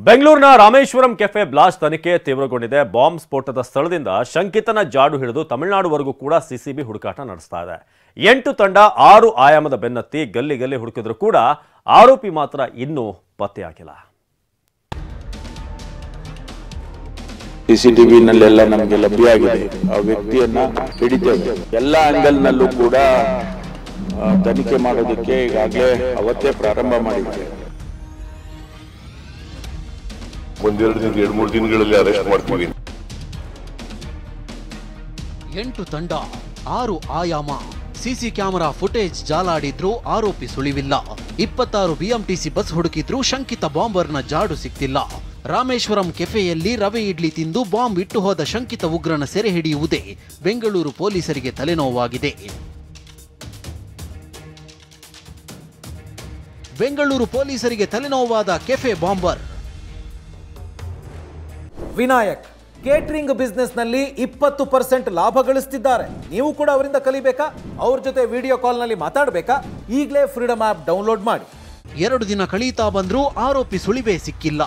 ಬೆಂಗಳೂರಿನ Rameswaram cafe blast ತನಿಖೆ ತೀವ್ರಗೊಂಡಿದೆ. ಬಾಂಬ್ ಸ್ಫೋಟದ ಸ್ಥಳದಿಂದ ಶಂಕಿತನ ಜಾಡು ಹಿಡಿದು ತಮಿಳುನಾಡುವರೆಗೂ ಕೂಡ ಸಿಸಿಬಿ ಹುಡುಕಾಟ ನಡೆಸ್ತಾ ಇದೆ. 8 ತಂಡ 6 ಆಯಾಮದ ಬೆನ್ನತ್ತಿ ಗಲ್ಲಿ ಗಲ್ಲಿ ಹುಡುಕಿದ್ರು ಕೂಡ ಆರೋಪಿ ಮಾತ್ರ ಇನ್ನೂ ಪತ್ತೆಯಾಗಿಲ್ಲ. ಸಿಸಿಟಿವಿ ನಲ್ಲೆಲ್ಲ ನಮಗೆ ಲಭ್ಯ ಆಗಿದೆ. ಆ ವ್ಯಕ್ತಿಯನ್ನ ಹಿಡಿತೇವೆ. ಎಲ್ಲ ಆಂಗಲ್ ನಲ್ಲೂ ಕೂಡ ತನಿಖೆ ಮಾಡೋದಕ್ಕೆ ಈಗಾಗಲೇ ಅವತ್ತೇ ಪ್ರಾರಂಭ ಮಾಡಿದ್ದಾರೆ. ಎರಡು ಮೂರು ದಿನಗಳಲ್ಲಿ ಅರೆಸ್ಟ್ ಮಾಡ್ತೀವಿ. 8 ತಂಡ 6 ಆಯಾಮ ಸಿಸಿ ಕ್ಯಾಮೆರಾ ಫುಟೇಜ್ ಜಾಲಾಡಿದ್ರೂ ಆರೋಪಿ ಸುಳಿವಿಲ್ಲ. 26 ಬಿಎಂಟಿಸಿ ಬಸ್ ಹುಡುಕಿದ್ರೂ ಶಂಕಿತ ಬಾಂಬರ್ನ ಜಾಡು ಸಿಕ್ತಿಲ್ಲ. ರಾಮೇಶ್ವರಂ ಕೆಫೆಯಲ್ಲಿ ರವೆ ಇಡ್ಲಿ ತಿಂದು ಬಾಂಬ್ ಇಟ್ಟು ಹೋದ ಶಂಕಿತ ಉಗ್ರನ ಸೆರೆ ಹಿಡಿಯುವುದೇ ಬೆಂಗಳೂರು ಪೊಲೀಸರಿಗೆ ತಲೆನೋವಾಗಿದೆ. ಬೆಂಗಳೂರು ಪೊಲೀಸರಿಗೆ ತಲೆನೋವಾದ cafe bomber Vinayak catering business ನಲ್ಲಿ 20% ಲಾಭ ಗಳಿಸುತ್ತಿದ್ದಾರೆ. ನೀವು ಕೂಡ ಅವರಿಂದ ಕಲಿಬೇಕಾ? ಅವ್ರ ಜೊತೆ ವಿಡಿಯೋ ಕಾಲ್ ನಲ್ಲಿ ಮಾತಾಡಬೇಕಾ? ಈಗಲೇ ಫ್ರೀಡಮ್ ಆಪ್ ಡೌನ್ಲೋಡ್ ಮಾಡಿ. 2 ದಿನ ಕಳೀತಾ ಬಂದ್ರೂ ಆರೋಪಿ ಸುಳಿವೇ ಸಿಕ್ಕಿಲ್ಲ.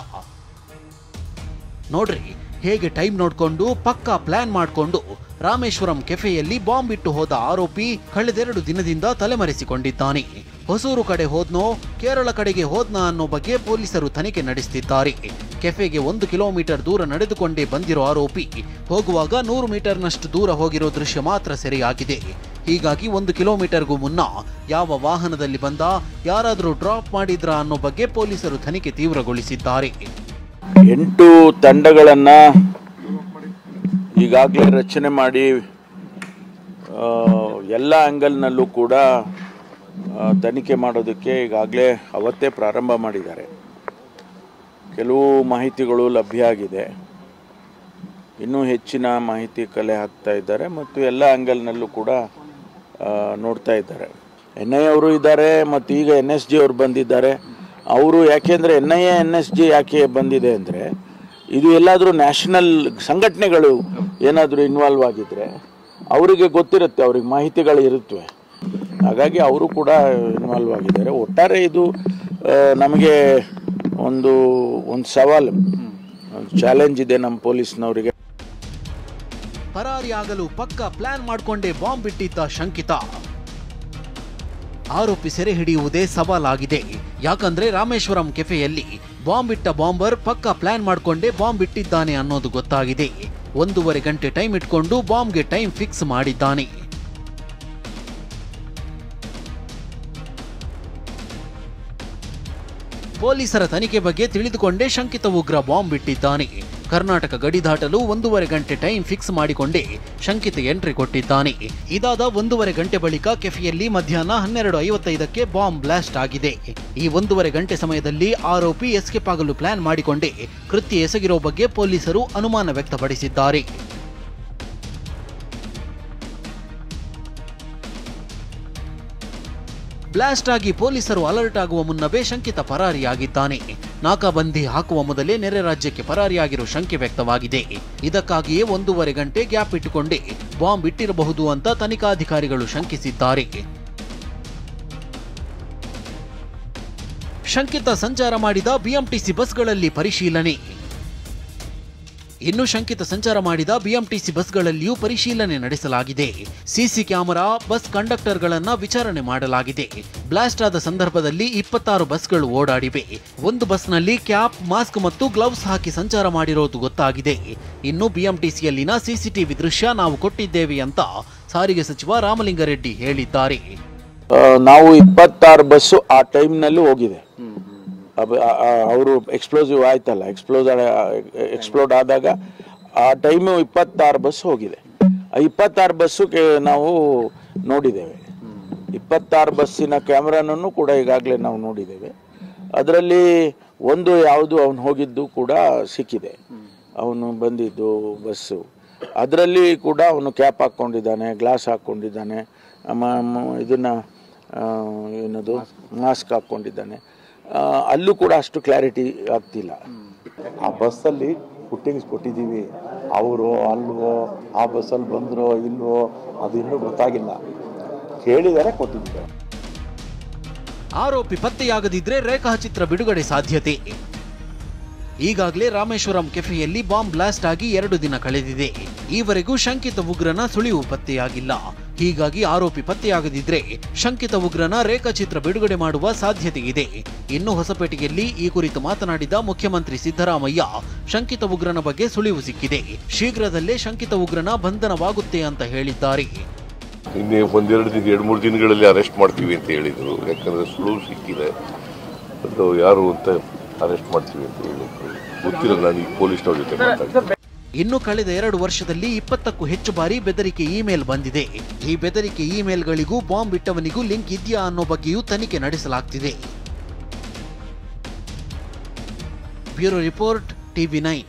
ನೋಡ್ರಿ ಹೇಗೆ ಟೈಮ್ ನೋಡ್ಕೊಂಡು ಪಕ್ಕಾ ಪ್ಲಾನ್ ಮಾಡಿಕೊಂಡು ರಾಮೇಶ್ವರಂ ಕೆಫೆಯಲ್ಲಿ ಬಾಂಬ್ ಇಟ್ಟು ಹೋದ ಆರೋಪಿ ಕಳೆದೆರಡು ದಿನದಿಂದ ತಲೆಮರೆಸಿಕೊಂಡಿದ್ದಾನೆ. ಹೊಸೂರು ಕಡೆ ಹೋದ್ನೋ ಕೇರಳ ಕಡೆಗೆ ಹೋದ್ನಾ ಅನ್ನೋ ಬಗ್ಗೆ ಪೊಲೀಸರು ತನಿಖೆ ನಡೆಸುತ್ತಿದ್ದಾರೆ. ಕೆಫೆಗೆ 1 ಕಿಲೋಮೀಟರ್ ದೂರ ನಡೆದುಕೊಂಡೇ ಬಂದಿರೋ ಆರೋಪಿ ಹೋಗುವಾಗ 100 ಮೀಟರ್ನಷ್ಟು ದೂರ ಹೋಗಿರೋ ದೃಶ್ಯ ಮಾತ್ರ ಸೆರೆಯಾಗಿದೆ. ಹೀಗಾಗಿ 1 ಕಿಲೋಮೀಟರ್ಗೂ ಮುನ್ನ ಯಾವ ವಾಹನದಲ್ಲಿ ಬಂದ, ಯಾರಾದರೂ ಡ್ರಾಪ್ ಮಾಡಿದ್ರಾ ಅನ್ನೋ ಬಗ್ಗೆ ಪೊಲೀಸರು ತನಿಖೆ ತೀವ್ರಗೊಳಿಸಿದ್ದಾರೆ. 8 ತಂಡಗಳನ್ನ ಈಗಾಗಲೇ ರಚನೆ ಮಾಡಿ ಎಲ್ಲ ಆಂಗಲ್ನಲ್ಲೂ ಕೂಡ ತನಿಖೆ ಮಾಡೋದಕ್ಕೆ ಈಗಾಗಲೇ ಅವತ್ತೇ ಪ್ರಾರಂಭ ಮಾಡಿದ್ದಾರೆ. ಕೆಲವು ಮಾಹಿತಿಗಳು ಲಭ್ಯ ಆಗಿದೆ. ಇನ್ನೂ ಹೆಚ್ಚಿನ ಮಾಹಿತಿ ಕಲೆ ಹಾಕ್ತಾ ಇದ್ದಾರೆ ಮತ್ತು ಎಲ್ಲ ಆಂಗಲ್ನಲ್ಲೂ ಕೂಡ ನೋಡ್ತಾ ಇದ್ದಾರೆ. NIA ಅವರು ಇದ್ದಾರೆ ಮತ್ತು ಈಗ NSG ಅವರು ಬಂದಿದ್ದಾರೆ. ಅವರು ಯಾಕೆಂದರೆ NIA NSG ಯಾಕೆ ಬಂದಿದೆ ಅಂದರೆ ಇದು ಎಲ್ಲಾದರೂ ನ್ಯಾಷನಲ್ ಸಂಘಟನೆಗಳು ಏನಾದರೂ ಇನ್ವಾಲ್ವ್ ಆಗಿದ್ದರೆ ಅವರಿಗೆ ಗೊತ್ತಿರುತ್ತೆ, ಅವ್ರಿಗೆ ಮಾಹಿತಿಗಳು ಇರುತ್ತವೆ. ಹಾಗಾಗಿ ಅವರು ಕೂಡ ಇನ್ವಾಲ್ವ್ ಆಗಿದ್ದಾರೆ. ಒಟ್ಟಾರೆ ಇದು ನಮಗೆ ಒಂದು ಸವಾಲು, ಚಾಲೆಂಜ್ ಇದೆ ನಮ್ಮ ಪೊಲೀಸ್ನವರಿಗೆ. ಪರಾರಿಯಾಗಲು ಪಕ್ಕಾ ಪ್ಲಾನ್ ಮಾಡಿಕೊಂಡೇ ಬಾಂಬ್ ಇಟ್ಟಿದ್ದ ಶಂಕಿತ ಆರೋಪಿ ಸೆರೆ ಹಿಡಿಯುವುದೇ ಸವಾಲಾಗಿದೆ. ಯಾಕಂದ್ರೆ ರಾಮೇಶ್ವರಂ ಕೆಫೆಯಲ್ಲಿ ಬಾಂಬ್ ಇಟ್ಟ ಬಾಂಬರ್ ಪಕ್ಕಾ ಪ್ಲಾನ್ ಮಾಡಿಕೊಂಡೇ ಬಾಂಬ್ ಇಟ್ಟಿದ್ದಾನೆ ಅನ್ನೋದು ಗೊತ್ತಾಗಿದೆ. 1.5 ಗಂಟೆ ಟೈಮ್ ಇಟ್ಕೊಂಡು ಬಾಂಬ್ಗೆ ಟೈಮ್ ಫಿಕ್ಸ್ ಮಾಡಿದ್ದಾನೆ. ಪೊಲೀಸರ ತನಿಖೆ ಬಗ್ಗೆ ತಿಳಿದುಕೊಂಡೇ ಶಂಕಿತ ಉಗ್ರ ಬಾಂಬ್ ಇಟ್ಟಿದ್ದಾನೆ. ಕರ್ನಾಟಕ ಗಡಿ ದಾಟಲು 1.5 ಗಂಟೆ ಟೈಮ್ ಫಿಕ್ಸ್ ಮಾಡಿಕೊಂಡೇ ಶಂಕಿತ ಎಂಟ್ರಿ ಕೊಟ್ಟಿದ್ದಾನೆ. ಇದಾದ 1.5 ಗಂಟೆ ಬಳಿಕ ಕೆಫೆಯಲ್ಲಿ ಮಧ್ಯಾಹ್ನ 12:55ಕ್ಕೆ ಬಾಂಬ್ ಬ್ಲಾಸ್ಟ್ ಆಗಿದೆ. ಈ 1.5 ಗಂಟೆ ಸಮಯದಲ್ಲಿ ಆರೋಪಿ ಎಸ್ಕೇಪ್ ಆಗಲು ಪ್ಲಾನ್ ಮಾಡಿಕೊಂಡೇ ಕೃತ್ಯ ಎಸಗಿರೋ ಬಗ್ಗೆ ಪೊಲೀಸರು ಅನುಮಾನ ವ್ಯಕ್ತಪಡಿಸಿದ್ದಾರೆ. ಬ್ಲಾಸ್ಟ್ ಆಗಿ ಪೊಲೀಸರು ಅಲರ್ಟ್ ಆಗುವ ಮುನ್ನವೇ ಶಂಕಿತ ಪರಾರಿಯಾಗಿದ್ದಾನೆ. ನಾಕಾಬಂದಿ ಹಾಕುವ ಮೊದಲೇ ನೆರೆ ರಾಜ್ಯಕ್ಕೆ ಪರಾರಿಯಾಗಿರೋ ಶಂಕೆ ವ್ಯಕ್ತವಾಗಿದೆ. ಇದಕ್ಕಾಗಿಯೇ 1.5 ಗಂಟೆ ಗ್ಯಾಪ್ ಇಟ್ಟುಕೊಂಡೇ ಬಾಂಬ್ ಇಟ್ಟಿರಬಹುದು ಅಂತ ತನಿಖಾಧಿಕಾರಿಗಳು ಶಂಕಿಸಿದ್ದಾರೆ. ಶಂಕಿತ ಸಂಚಾರ ಮಾಡಿದ ಬಿಎಂಟಿಸಿ ಬಸ್ಗಳಲ್ಲಿ ಪರಿಶೀಲನೆ. ಇನ್ನು ಶಂಕಿತ ಸಂಚಾರ ಮಾಡಿದ ಬಿಎಂಟಿಸಿ ಬಸ್ಗಳಲ್ಲಿಯೂ ಪರಿಶೀಲನೆ ನಡೆಸಲಾಗಿದೆ. ಸಿಸಿ ಕ್ಯಾಮೆರಾ, ಬಸ್ ಕಂಡಕ್ಟರ್ಗಳನ್ನ ವಿಚಾರಣೆ ಮಾಡಲಾಗಿದೆ. ಬ್ಲಾಸ್ಟ್ ಆದ ಸಂದರ್ಭದಲ್ಲಿ 26 ಬಸ್ಗಳು ಓಡಾಡಿವೆ. ಒಂದು ಬಸ್ನಲ್ಲಿ ಕ್ಯಾಪ್, ಮಾಸ್ಕ್ ಮತ್ತು ಗ್ಲೌಸ್ ಹಾಕಿ ಸಂಚಾರ ಮಾಡಿರೋದು ಗೊತ್ತಾಗಿದೆ. ಇನ್ನು ಬಿಎಂಟಿಸಿಯಲ್ಲಿನ ಸಿಸಿಟಿವಿ ದೃಶ್ಯ ನಾವು ಕೊಟ್ಟಿದ್ದೇವೆ ಅಂತ ಸಾರಿಗೆ ಸಚಿವ ರಾಮಲಿಂಗಾರೆಡ್ಡಿ ಹೇಳಿದ್ದಾರೆ. ನಾವು 26 ಬಸ್ಸು ಆ ಟೈಮ್ನಲ್ಲಿ ಹೋಗಿದೆ. ಅವರು ಎಕ್ಸ್ಪ್ಲೋಸಿವ್ ಆಯ್ತಲ್ಲ, ಎಕ್ಸ್ಪ್ಲೋಡ್ ಆದಾಗ ಆ ಟೈಮು 26 ಬಸ್ ಹೋಗಿದೆ. ಆ 26 ಬಸ್ಸು ನಾವು ನೋಡಿದ್ದೇವೆ. 26 ಬಸ್ಸಿನ ಕ್ಯಾಮ್ರಾನನ್ನು ಕೂಡ ಈಗಾಗಲೇ ನಾವು ನೋಡಿದ್ದೇವೆ. ಅದರಲ್ಲಿ ಒಂದು ಯಾವುದು ಅವನು ಹೋಗಿದ್ದು ಕೂಡ ಸಿಕ್ಕಿದೆ. ಅವನು ಬಂದಿದ್ದು ಬಸ್ಸು ಅದರಲ್ಲಿ ಕೂಡ ಅವನು ಕ್ಯಾಪ್ ಹಾಕ್ಕೊಂಡಿದ್ದಾನೆ, ಗ್ಲಾಸ್ ಹಾಕ್ಕೊಂಡಿದ್ದಾನೆ, ಇದನ್ನು ಏನದು ಮಾಸ್ಕ್ ಹಾಕ್ಕೊಂಡಿದ್ದಾನೆ. ಅಲ್ಲೂ ಕೂಡ ಅಷ್ಟು ಕ್ಲಾರಿಟಿ ಆಗ್ತಿಲ್ಲ. ಆ ಬಸ್ಸಲ್ಲಿ ಫುಟ್ಟಿಂಗ್ಸ್ ಕೊಟ್ಟಿದ್ದೀವಿ. ಅವರು ಅಲ್ವೋ ಆ ಬಸ್ಸಲ್ಲಿ ಬಂದರೋ ಇಲ್ವೋ ಅದು ಇನ್ನೂ ಗೊತ್ತಾಗಿಲ್ಲ. ಕೇಳಿದರೆ ಕೊಟ್ಟಿದ್ದಾರೆ. ಆರೋಪಿ ಪತ್ತೆಯಾಗದಿದ್ರೆ ರೇಖಾಚಿತ್ರ ಬಿಡುಗಡೆ ಸಾಧ್ಯತೆ. ಈಗಾಗಲೇ ರಾಮೇಶ್ವರಂ ಕೆಫೆಯಲ್ಲಿ ಬಾಂಬ್ ಬ್ಲಾಸ್ಟ್ ಆಗಿ 2 ದಿನ ಕಳೆದಿದೆ. ಈವರೆಗೂ ಶಂಕಿತ ಉಗ್ರನ ಸುಳಿವು ಪತ್ತೆಯಾಗಿಲ್ಲ. ಹೀಗಾಗಿ ಆರೋಪಿ ಪತ್ತೆಯಾಗದಿದ್ರೆ ಶಂಕಿತ ಉಗ್ರನ ರೇಖಾಚಿತ್ರ ಬಿಡುಗಡೆ ಮಾಡುವ ಸಾಧ್ಯತೆ ಇದೆ. ಇನ್ನು ಹೊಸಪೇಟೆಯಲ್ಲಿ ಈ ಕುರಿತು ಮಾತನಾಡಿದ ಮುಖ್ಯಮಂತ್ರಿ ಸಿದ್ದರಾಮಯ್ಯ, ಶಂಕಿತ ಉಗ್ರನ ಬಗ್ಗೆ ಸುಳಿವು ಸಿಕ್ಕಿದೆ, ಶೀಘ್ರದಲ್ಲೇ ಶಂಕಿತ ಉಗ್ರನ ಬಂಧನವಾಗುತ್ತೆ ಅಂತ ಹೇಳಿದ್ದಾರೆ. ಇನ್ನೇ 2-3 ದಿನಗಳಲ್ಲಿ ಅರೆಸ್ಟ್ ಮಾಡ್ತೀವಿ ಅಂತ ಹೇಳಿದರು. ಯಾಕಂದರೆ ಸುಳುವು ಸಿಕ್ಕಿದೆ, ಅದು ಯಾರು ಅಂತ ಅರೆಸ್ಟ್ ಮಾಡ್ತೀವಿ ಅಂತ ಹೇಳಿದ್ರು. ಗೊತ್ತಿಲ್ಲ, ನಾನು ಈ ಪೊಲೀಸ್ನವ್ರ ಜೊತೆ ಮಾತಾಡ್ತೀನಿ. ಇನ್ನು ಕಳೆದ 2 ವರ್ಷದಲ್ಲಿ 20ಕ್ಕೂ ಹೆಚ್ಚು ಬಾರಿ ಬೆದರಿಕೆ ಇಮೇಲ್ ಬಂದಿದೆ. ಈ ಬೆದರಿಕೆ ಇಮೇಲ್ಗಳಿಗೂ ಬಾಂಬ್ ಇಟ್ಟವನಿಗೂ ಲಿಂಕ್ ಇದೆಯಾ ಅನ್ನೋ ಬಗ್ಗೆಯೂ ತನಿಖೆ ನಡೆಸಲಾಗ್ತಿದೆ. Bureau report, TV9.